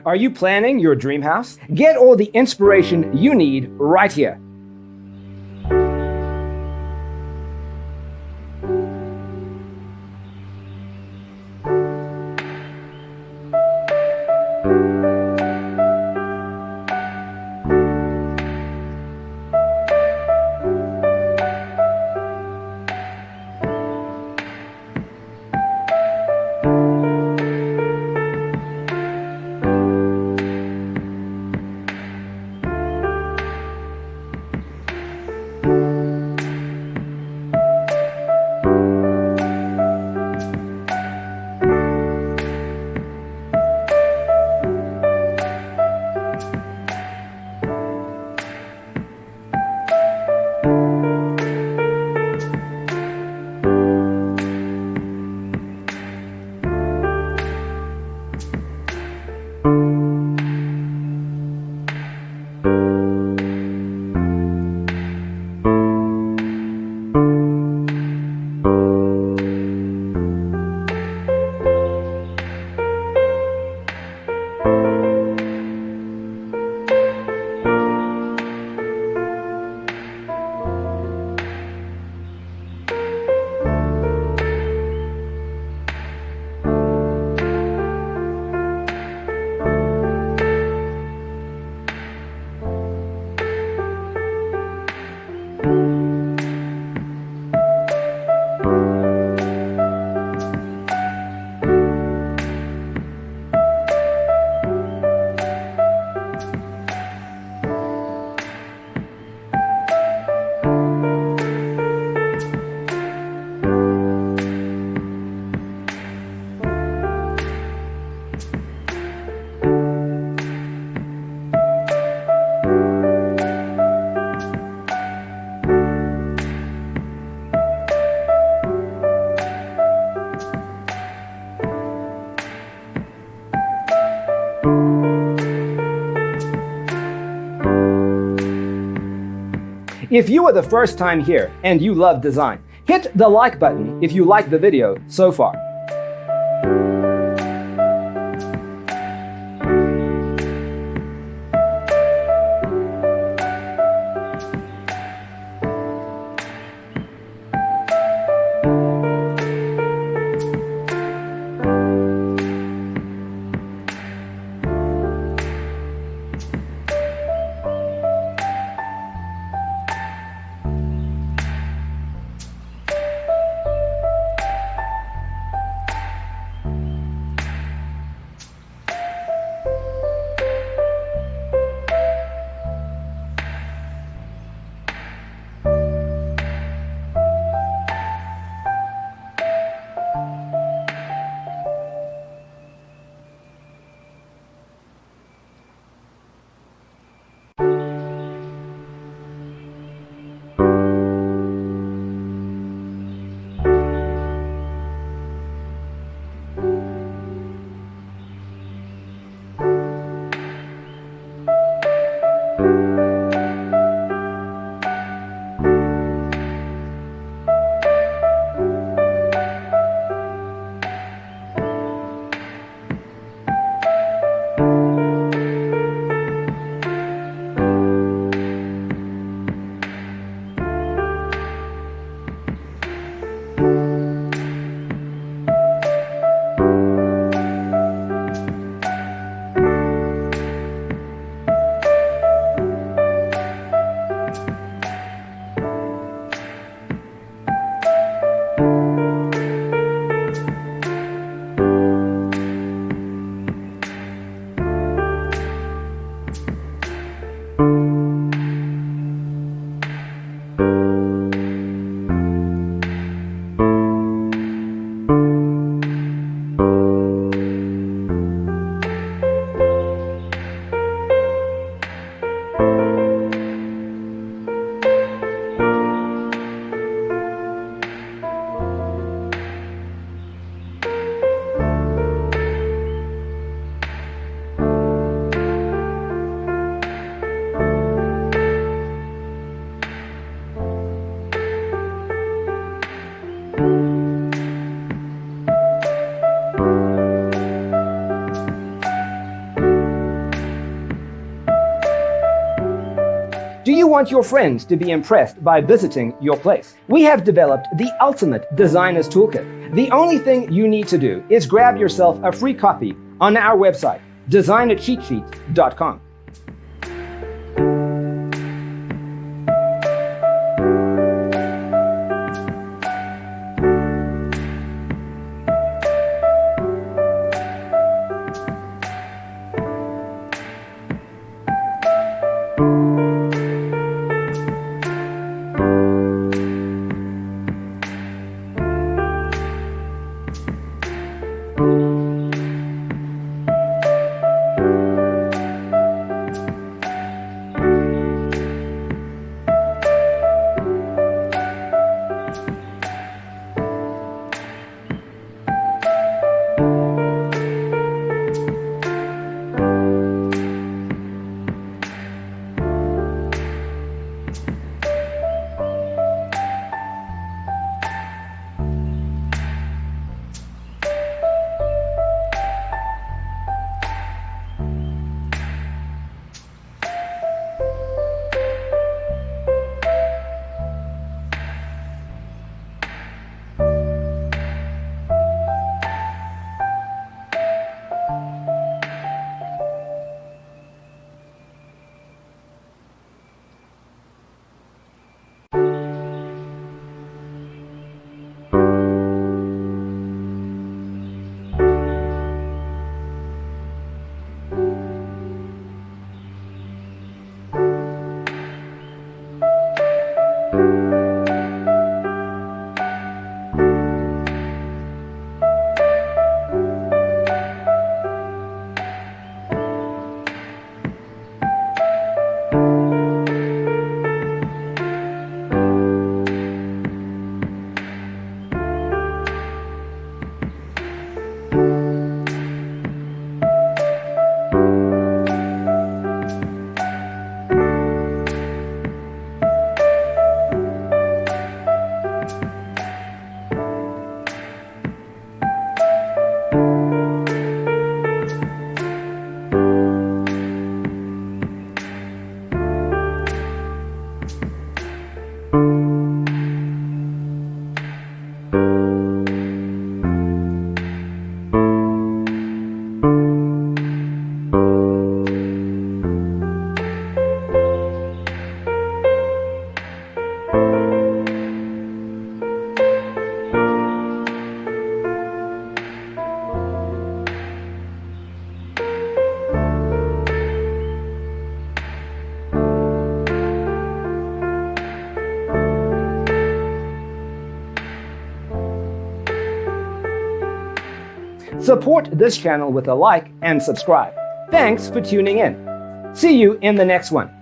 Are you planning your dream house? Get all the inspiration you need right here. If you are the first time here and you love design, hit the like button if you like the video so far. you want your friends to be impressed by visiting your place? We have developed the ultimate designer's toolkit. The only thing you need to do is grab yourself a free copy on our website, designercheatsheet.com. Support this channel with a like and subscribe. Thanks for tuning in. See you in the next one.